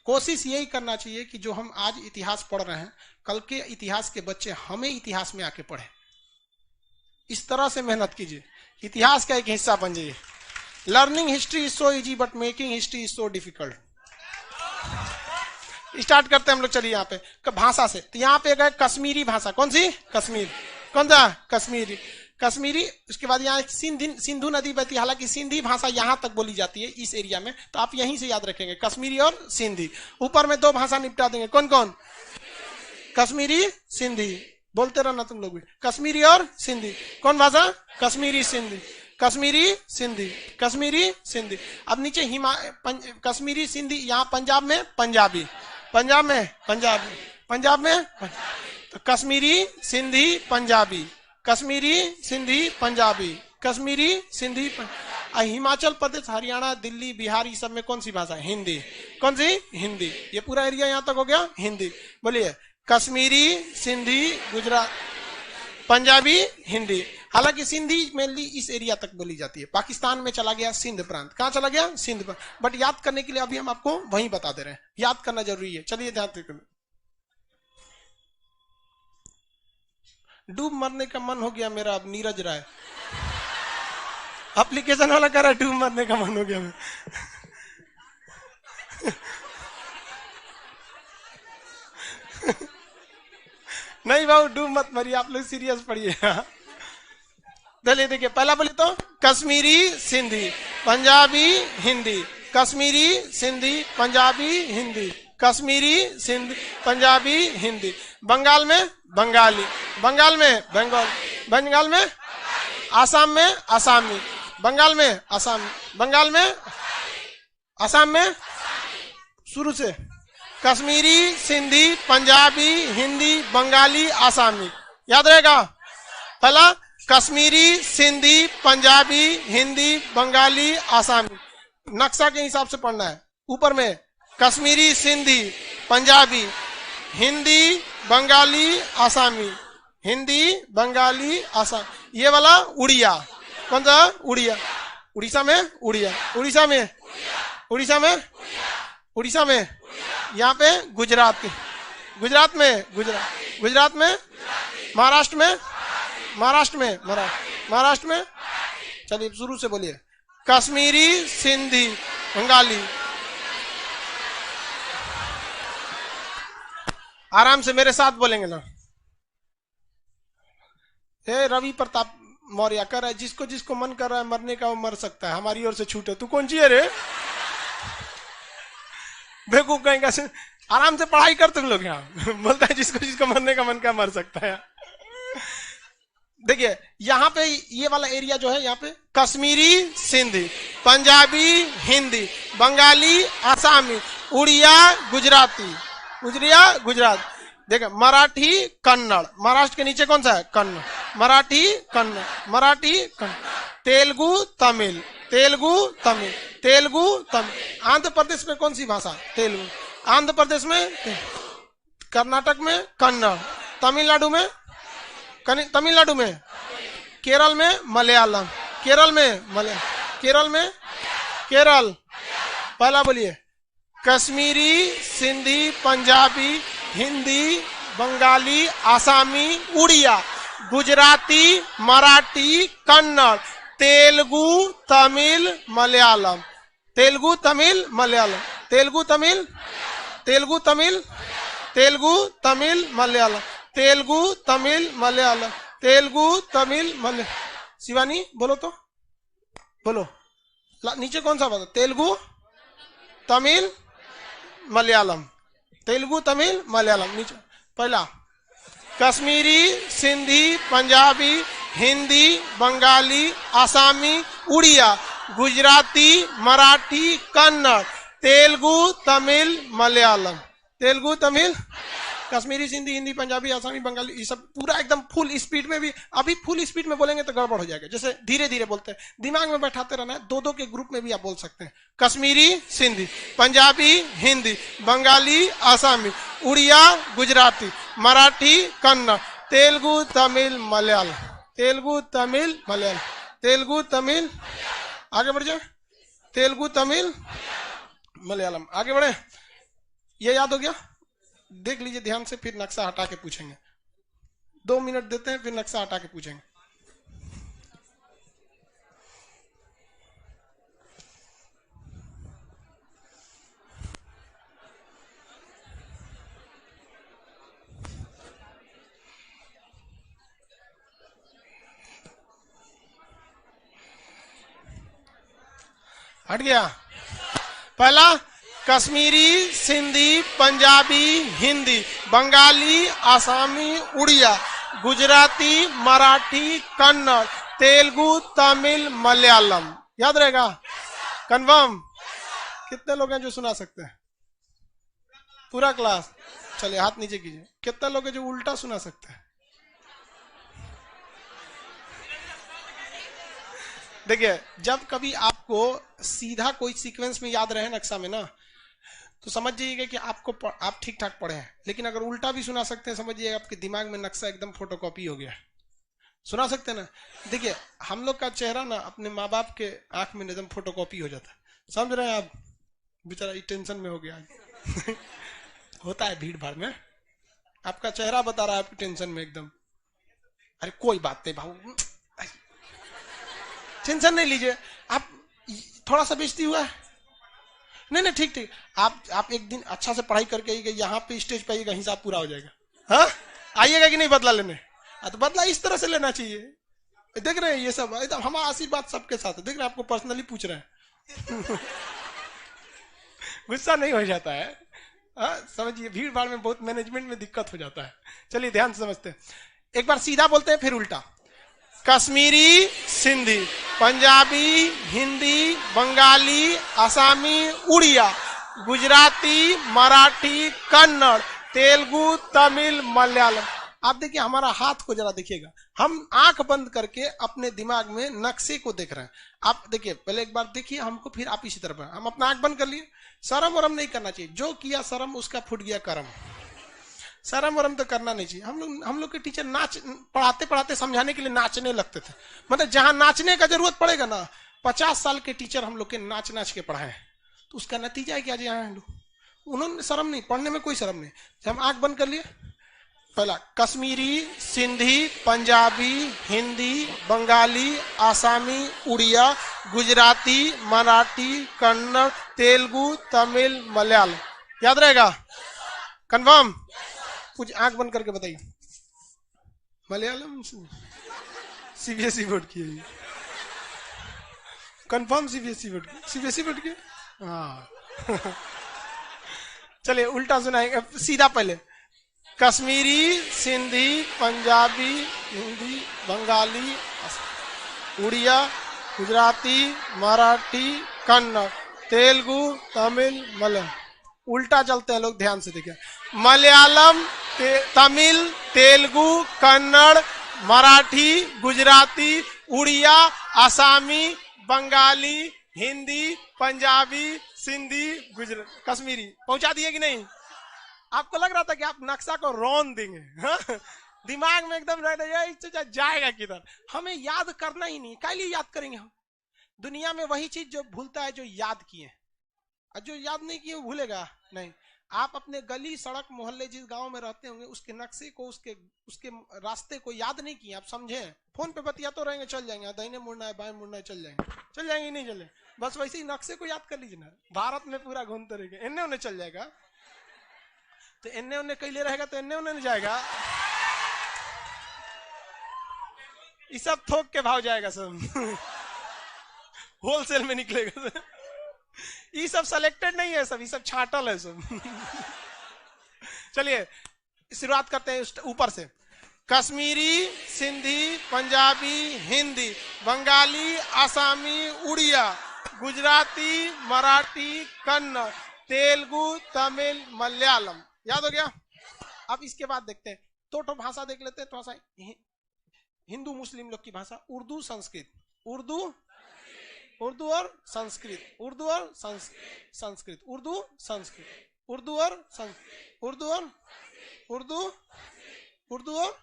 कोशिश यही करना चाहिए कि जो हम आज इतिहास पढ़ रहे हैं, कल के इतिहास के बच्चे हमें इतिहास में आके पढ़े। इस तरह से मेहनत कीजिए, इतिहास का एक हिस्सा बन जाइए। Learning history is so easy but making history is so difficult. Start करते हैं हम लोग, चलिए यहाँ पे भाषा से। तो यहाँ पे गए कश्मीरी भाषा, कौन सी? कश्मीर। कौन सा? कश्मीरी। कश्मीरी। उसके बाद यहाँ सिंधु नदी बहती है, हालांकि सिंधी भाषा यहाँ तक बोली जाती है इस एरिया में, तो आप यहीं से याद रखेंगे, कश्मीरी और सिंधी। ऊपर में 2 भाषा निपटा देंगे, कौन कौन? कश्मीरी, सिंधी। बोलते रहना तुम लोग भी, कश्मीरी और सिंधी। कौन भाषा? कश्मीरी, सिंधी। कश्मीरी, सिंधी, कश्मीरी, सिंधी। अब नीचे कश्मीरी, सिंधी। यहाँ पंजाब में पंजाबी, पंजाब में पंजाबी, पंजाब में तो कश्मीरी, सिंधी, पंजाबी, कश्मीरी, सिंधी, पंजाबी, कश्मीरी, सिंधी। हिमाचल प्रदेश, हरियाणा, दिल्ली, बिहार, इस सब में कौन सी भाषा? हिंदी। कौन सी? हिंदी। ये पूरा एरिया यहाँ तक हो गया हिंदी। बोलिए, कश्मीरी, सिंधी, गुजरात, पंजाबी, हिंदी। हालांकि सिंधी मेनली इस एरिया तक बोली जाती है। पाकिस्तान में चला गया सिंध प्रांत। कहां चला गया? सिंध प्रांत। बट याद करने के लिए अभी हम आपको वहीं बता दे रहे हैं, याद करना जरूरी है। चलिए ध्यान देकर, डूब मरने का मन हो गया मेरा। अब नीरज राय एप्लीकेशन वाला कह रहा है डूब मरने का मन हो गया मैं। नहीं बाबू, डूब मत मरिए, आप लोग सीरियस पढ़िए। चलिए देखिए, पहला बोले तो कश्मीरी, सिंधी, पंजाबी, हिंदी। कश्मीरी, सिंधी, पंजाबी, हिंदी। कश्मीरी, सिंधी, पंजाबी, हिंदी। बंगाल में बंगाली, बंगाल में बंगाल, बंगाल में आसाम में आसामी, बंगाल में आसामी, बंगाल में आसाम में शुरू से कश्मीरी, सिंधी, पंजाबी, हिंदी, बंगाली, आसामी। याद रहेगा? पहला कश्मीरी, सिंधी, पंजाबी, हिंदी, बंगाली, आसामी। नक्शा के हिसाब से पढ़ना है। ऊपर में कश्मीरी, सिंधी, पंजाबी, हिंदी, बंगाली, आसामी, हिंदी, बंगाली, आसाम। ये वाला उड़िया। कौन सा? उड़िया। उड़ीसा में उड़िया, उड़ीसा में, उड़ीसा में, उड़ीसा में। यहाँ पे गुजरात, गुजरात में गुजरात, गुजरात में। महाराष्ट्र में, महाराष्ट्र में, महाराष्ट्र में। चलिए शुरू से बोलिए, कश्मीरी, सिंधी, बंगाली। आराम से मेरे साथ बोलेंगे ना। हे रवि प्रताप मौर्य कर रहा है, जिसको जिसको मन कर रहा है मरने का वो मर सकता है, हमारी ओर से छूट है। तू कौन सी है रे? बेवकूफ कहेंगे। आराम से पढ़ाई कर तुम लोग। यहाँ बोलता है जिसको जिसको मरने का मन का मर सकता है। देखिए यहाँ पे ये वाला एरिया जो है, यहाँ पे कश्मीरी, सिंधी, पंजाबी, हिंदी, बंगाली, आसामी, उड़िया, गुजराती, उड़िया, गुजरात। देखिए मराठी, कन्नड़। महाराष्ट्र के नीचे कौन सा है? कन्नड़। मराठी, कन्नड़, मराठी, कन्नड़। तेलुगु, तमिल, तेलुगु, तमिल, तेलुगु, तमिल। आंध्र प्रदेश में कौन सी भाषा? तेलुगु। आंध्र प्रदेश में, कर्नाटक में कन्नड़, तमिलनाडु में, तमिलनाडु में, केरल में मलयालम, केरल में मलयालम, केरल में केरल। पहला बोलिए, कश्मीरी, सिंधी, पंजाबी, हिंदी, बंगाली, आसामी, उड़िया, गुजराती, मराठी, कन्नड़, तेलुगु, तमिल, मलयालम। तेलुगु, तमिल, मलयालम, तेलुगु, तमिल, तेलुगु, तमिल, तेलुगु, तमिल, मलयालम, तेलुगु, तमिल, मलयालम, तेलुगु, तमिल, मलयालम। शिवानी बोलो तो, बोलो नीचे कौन सा बता? तेलुगु, तमिल, मलयालम, तेलुगु, तमिल, मलयालम। नीचे पहला कश्मीरी, सिंधी, पंजाबी, हिंदी, बंगाली, आसामी, उड़िया, गुजराती, मराठी, कन्नड़, तेलुगु, तमिल, मलयालम। तेलुगु, तमिल, कश्मीरी, सिंधी, हिंदी, पंजाबी, आसामी, बंगाली, ये सब पूरा एकदम फुल स्पीड में भी। अभी फुल स्पीड में बोलेंगे तो गड़बड़ हो जाएगा, जैसे धीरे धीरे बोलते हैं, दिमाग में बैठाते रहना है। 2-2 के ग्रुप में भी आप बोल सकते हैं। कश्मीरी, सिंधी, पंजाबी, हिंदी, बंगाली, आसामी, उड़िया, गुजराती, मराठी, कन्नड़, तेलुगु, तमिल, मलयालम, तेलुगु, तमिल, मलयालम, तेलुगु, तमिल। आगे बढ़ जाए, तेलुगु, तमिल, मलयालम। आगे बढ़े, ये याद हो गया? देख लीजिए ध्यान से, फिर नक्शा हटा के पूछेंगे। 2 मिनट देते हैं, फिर नक्शा हटा के पूछेंगे। हट गया? पहला कश्मीरी, सिंधी, पंजाबी, हिंदी, बंगाली, आसामी, उड़िया, गुजराती, मराठी, कन्नड़, तेलुगु, तमिल, मलयालम। याद रहेगा? कन्फर्म? कितने लोग हैं जो सुना सकते हैं? पूरा क्लास? चलिए हाथ नीचे कीजिए। कितने लोग हैं जो उल्टा सुना सकते हैं? देखिए, जब कभी आपको सीधा कोई सीक्वेंस में याद रहे नक्शा में ना, तो समझ जाइएगा कि आप ठीक ठाक पढ़े हैं। लेकिन अगर उल्टा भी सुना सकते हैं, समझ जाइएगा आपके दिमाग में नक्शा एकदम फोटोकॉपी हो गया। सुना सकते हैं ना? देखिए, हम लोग का चेहरा ना अपने माँ बाप के आंख में एकदम फोटोकॉपी हो जाता है। समझ रहे हैं आप? बेचारा टेंशन में हो गया होता है भीड़ भाड़ में, आपका चेहरा बता रहा है आपकी टेंशन में एकदम। अरे कोई बात नहीं भाऊ, टेंशन नहीं लीजिए आप। थोड़ा सा बेइज्जती हुआ है, नहीं ठीक ठीक। आप एक दिन अच्छा से पढ़ाई करके आइएगा, यहाँ पे स्टेज पे आइएगा, हिसाब पूरा हो जाएगा। हाँ, आइएगा कि नहीं बदला लेने? तो बदला इस तरह से लेना चाहिए। देख रहे हैं ये सब एकदम हमारा आशीर्वाद सबके साथ है। देख रहे हैं, आपको पर्सनली पूछ रहे हैं गुस्सा नहीं हो जाता है। समझिए, भीड़ भाड़ में बहुत मैनेजमेंट में दिक्कत हो जाता है। चलिए ध्यान से समझते हैं। एक बार सीधा बोलते हैं, फिर उल्टा। कश्मीरी, सिंधी, पंजाबी, हिंदी, बंगाली, आसामी, उड़िया, गुजराती, मराठी, कन्नड़, तेलुगु, तमिल, मलयालम। आप देखिए, हमारा हाथ को जरा देखिएगा। हम आंख बंद करके अपने दिमाग में नक्शे को देख रहे हैं। आप देखिए, पहले एक बार देखिए हमको, फिर आप इसी तरफ। हम अपना आंख बंद कर लिए। शर्म वरम नहीं करना चाहिए। जो किया शर्म, उसका फूट गया कर्म। शर्म वरम तो करना नहीं चाहिए। हम लोग के टीचर पढ़ाते पढ़ाते समझाने के लिए नाचने लगते थे। मतलब जहां नाचने का जरूरत पड़ेगा ना, 50 साल के टीचर हम लोग के नाच नाच के पढ़ाए। तो उसका नतीजा है क्या जी? यहाँ उन्होंने शर्म नहीं, पढ़ने में कोई शर्म नहीं। हम आंख बंद कर लिए। पहला कश्मीरी, सिंधी, पंजाबी, हिंदी, बंगाली, आसामी, उड़िया, गुजराती, मराठी, कन्नड़, तेलुगु, तमिल, मलयालम। याद रहेगा? कंफर्म? कुछ आंख बंद करके बताइए। मलयालम सीबीएसई बोर्ड की है? कंफर्म सीबीएसई बोर्ड की? सीबीएसई बोर्ड की? हाँ चलिए उल्टा सुनाएंगे। सीधा पहले कश्मीरी, सिंधी, पंजाबी, हिंदी, बंगाली, उड़िया, गुजराती, मराठी, कन्नड़, तेलुगु, तमिल, मलयालम। उल्टा चलते हैं लोग, ध्यान से देखिए। मलयालम, तमिल, तेलुगु, कन्नड़, मराठी, गुजराती, उड़िया, आसामी, बंगाली, हिंदी, पंजाबी, सिंधी, गुजराती, कश्मीरी। पहुंचा दिए कि नहीं? आपको लग रहा था कि आप नक्शा को रौन देंगे? हाँ? दिमाग में एकदम जाएगा किधर। हमें याद करना ही नहीं, काहे लिए याद करेंगे हम? दुनिया में वही चीज जो भूलता है जो याद किए, और जो याद नहीं किए वो भूलेगा नहीं। आप अपने गली, सड़क, मोहल्ले, जिस गांव में रहते होंगे, उसके नक्शे को, उसके रास्ते को याद नहीं किए। आप समझे? फोन पे बतिया तो रहेंगे, चल जाएंगे। दाहिने मुड़ना है, बाएं मुड़ना है, चल जाएंगे नहीं चले। बस वैसे ही नक्शे को याद कर लीजिए ना। भारत में पूरा घूमते रहेंगे, इन्ने उन्हें चल जाएगा। तो इन्ने उन्हें कैले रहेगा तो इन्ने उन्हें जाएगा। ये सब थोक के भाव जाएगा, सब होलसेल में निकलेगा। ये सब सिलेक्टेड नहीं है, सब ये सब छाटल है सब। चलिए शुरुआत करते हैं ऊपर से। कश्मीरी, सिंधी, पंजाबी, हिंदी, बंगाली, आसामी, उड़िया, गुजराती, मराठी, कन्नड़, तेलुगु, तमिल, मलयालम। याद हो गया? अब इसके बाद देखते हैं तो भाषा देख लेते हैं। थोड़ा सा हिंदू मुस्लिम लोग की भाषा, उर्दू, संस्कृत। उर्दू और संस्कृत, उर्दू और संस्कृत, उर्दू संस्कृत, उर्दू और उर्दू और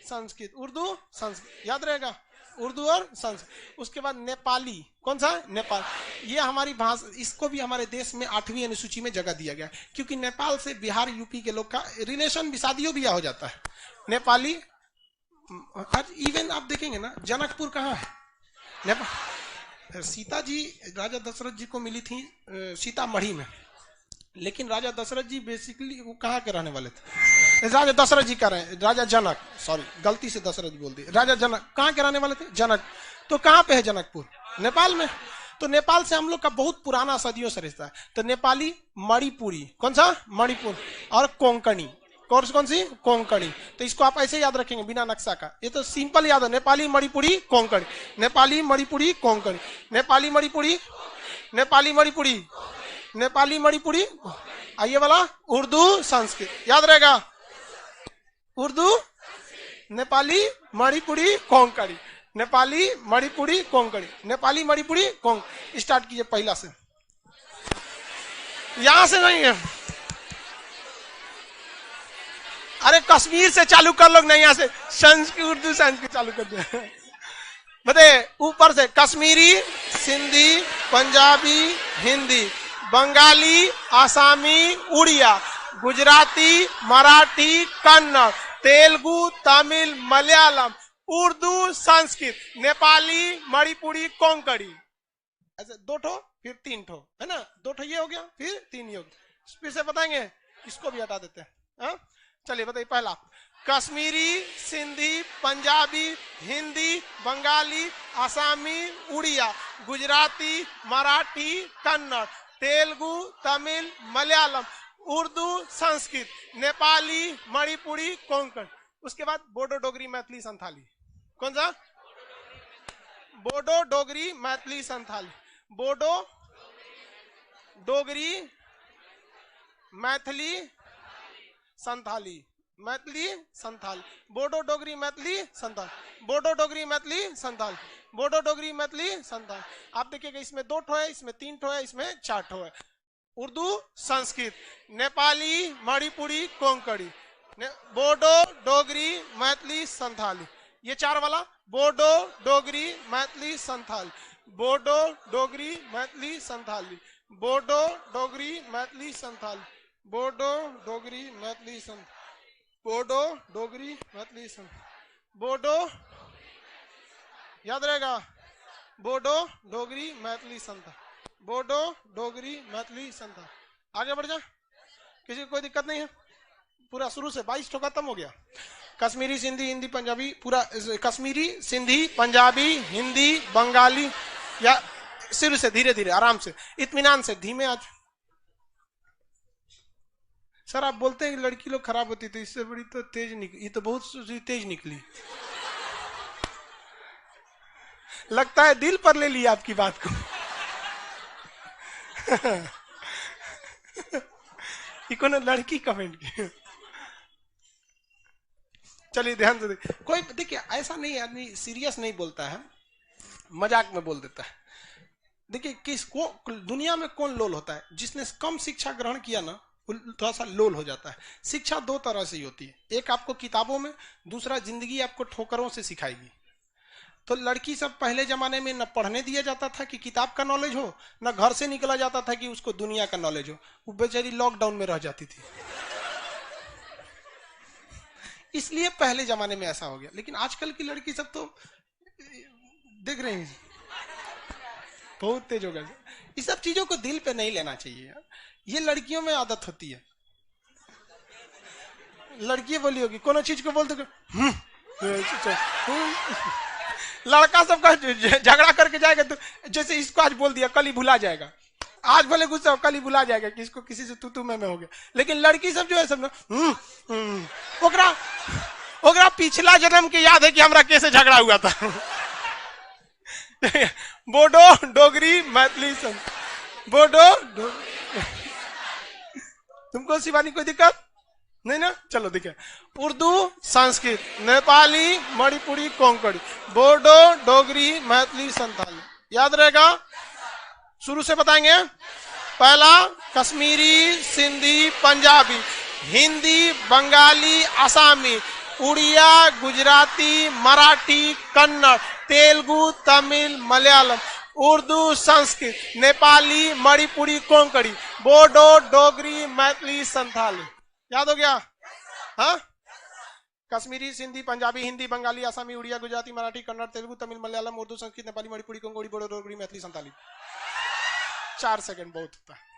संस्कृत, उर्दू संस्कृत। याद रहेगा? उर्दू और संस्कृत। उसके बाद नेपाली, कौन सा? नेपाल। ये हमारी भाषा, इसको भी हमारे देश में 8वीं अनुसूची में जगह दिया गया है, क्योंकि नेपाल से बिहार यूपी के लोग का रिलेशन भी, शादियों भी हो जाता है। नेपाली। आज इवन आप देखेंगे ना, जनकपुर कहाँ है? नेपाल। सीता जी राजा दशरथ जी को मिली थी सीतामढ़ी में, लेकिन राजा दशरथ जी बेसिकली वो कहाँ के रहने वाले थे? राजा दशरथ जी कह रहे हैं, राजा जनक, सॉरी गलती से दशरथ बोल दिए, राजा जनक कहाँ के रहने वाले थे? जनक। तो कहाँ पे है जनकपुर? नेपाल में। तो नेपाल से हम लोग का बहुत पुराना सदियों से रिश्ता है। तो नेपाली, मणिपुरी, कौन सा? मणिपुर। और कोंकणी, कौन सी? कोंकणी। तो इसको आप ऐसे याद रखेंगे बिना नक्शा का, ये तो सिंपल याद है, नेपाली, मणिपुरी, कोंकणी, नेपाली, मणिपुरी, कोंकणी, नेपाली, मणिपुरी, नेपाली, मणिपुरी, नेपाली, मणिपुरी। आइए वाला उर्दू संस्कृत, याद रहेगा? उर्दू, नेपाली, मणिपुरी, कोंकणी, नेपाली, मणिपुरी, कोंकणी, नेपाली, मणिपुरी, कोंकणी। स्टार्ट कीजिए पहला से, यहां से नहीं है। अरे कश्मीर से चालू कर लो, नहीं यहाँ से संस्कृत, उर्दू संस्कृत चालू कर दे। बताइए ऊपर से, कश्मीरी, सिंधी, पंजाबी, हिंदी, बंगाली, आसामी, उड़िया, गुजराती, मराठी, कन्नड़, तेलुगु, तमिल, मलयालम, उर्दू, संस्कृत, नेपाली, मणिपुरी, कोंकणी। ऐसे 2 ठो, फिर 3 ठो, है ना? 2 ठो ये हो गया, फिर 3 ये हो गया। फिर से बताएंगे, इसको भी हटा देते हैं। चलिए बताइए पहला, कश्मीरी, सिंधी, पंजाबी, हिंदी, बंगाली, आसामी, उड़िया, गुजराती, मराठी, कन्नड़, तेलुगु, तमिल, मलयालम, उर्दू, संस्कृत, नेपाली, मणिपुरी, कोंकण। उसके बाद बोडो, डोगरी, मैथिली, संथाली। कौन सा? बोडो, डोगरी, मैथिली, संथाली। बोडो, डोगरी, मैथिली, संथाली, मैथिली, संथाल, बोडो, डोगरी, मैथिली, संथाल, बोडो, डोगरी, मैथिली, संथाल, बोडो, डोगरी, मैथिली, संथाल। आप देखिएगा इसमें 2 ठो है, इसमें 3 ठो है, इसमें 4 ठो है। उर्दू, संस्कृत, नेपाली, मणिपुरी, कोंकणी, बोडो, डोगरी, मैथिली, संथाली। ये 4 वाला, बोडो, डोगरी, मैथिली, संथाल, बोडो, डोगरी, मैथिली, संथाली, बोडो, डोगरी, मैथिली, संथाल, बोडो, डोगरी, मैथिली, संथाल, बोडो, डोगरी, मैथिली, संथाल, बोडो, याद रहेगा? बोडो, डोगरी, मैथिली, संथाल, बोडो, डोगरी, मैथिली, संथाल। आगे बढ़ जा, किसी को कोई दिक्कत नहीं है? पूरा शुरू से 22 ठो खत्म हो गया। कश्मीरी, सिंधी, हिंदी, पंजाबी, पूरा कश्मीरी, सिंधी, पंजाबी, हिंदी, बंगाली, या शुरू से धीरे धीरे आराम से, इत्मीनान से, धीमे। आज सर आप बोलते हैं कि लड़की लोग खराब होती थी, इससे बड़ी तो तेज निकली, ये तो बहुत तेज निकली। लगता है दिल पर ले लिया आपकी बात को। ये कौन लड़की कमेंट की? चलिए ध्यान से देखिए, कोई देखिए ऐसा नहीं, आदमी सीरियस नहीं बोलता है, मजाक में बोल देता है। देखिए किसको दुनिया में कौन लोल होता है? जिसने कम शिक्षा ग्रहण किया ना, थोड़ा सा लोल हो जाता है। शिक्षा 2 तरह से ही होती है, एक आपको किताबों में, दूसरा जिंदगी आपको ठोकरों से सिखाएगी। तो लड़की सब पहले जमाने में न पढ़ने दिया जाता था कि किताब का नॉलेज हो, न घर से निकला जाता था कि उसको दुनिया का नॉलेज हो। वो बेचारी लॉकडाउन में रह जाती थी, इसलिए पहले जमाने में ऐसा हो गया। लेकिन आजकल की लड़की सब तो देख रहे हैं बहुत तेज हो गया। इस सब चीजों को दिल पे नहीं लेना चाहिए, ये लड़कियों में आदत होती है। लड़की बोली होगी कोनो चीज को बोलते लड़का सबका झगड़ा करके जाएगा, तो जैसे इसको आज बोल दिया कल ही भुला जाएगा, आज भले गुस्सा कल ही भुला जाएगा कि इसको किसी से तू में हो गया। लेकिन लड़की सब जो है सब ओकरा पिछला जन्म के याद है कि हमरा कैसे झगड़ा हुआ था। बोडो, डोगरी, मैथिली, बोडो, तुमको शिवानी कोई दिक्कत नहीं ना? चलो देखिए, उर्दू, संस्कृत, नेपाली, मणिपुरी, कोंकणी, बोडो, डोगरी, मैथिली, संथाली। याद रहेगा? शुरू से बताएंगे। पहला कश्मीरी, सिंधी, पंजाबी, हिंदी, बंगाली, आसामी, उड़िया, गुजराती, मराठी, कन्नड़, तेलुगु, तमिल, मलयालम, उर्दू, संस्कृत, नेपाली, मणिपुरी, कोंकणी, बोडो, डोगरी, मैथिली, संथाली। याद हो गया? हाँ, कश्मीरी, सिंधी, पंजाबी, हिंदी, बंगाली, आसामी, उड़िया, गुजराती, मराठी, कन्नड़, तेलुगु, तमिल, मलयालम, उर्दू, संस्कृत, नेपाली, मणिपुरी, कोंकणी, बोडो, डोगरी, मैथिली, संथाली। 4 सेकंड बहुत होता है।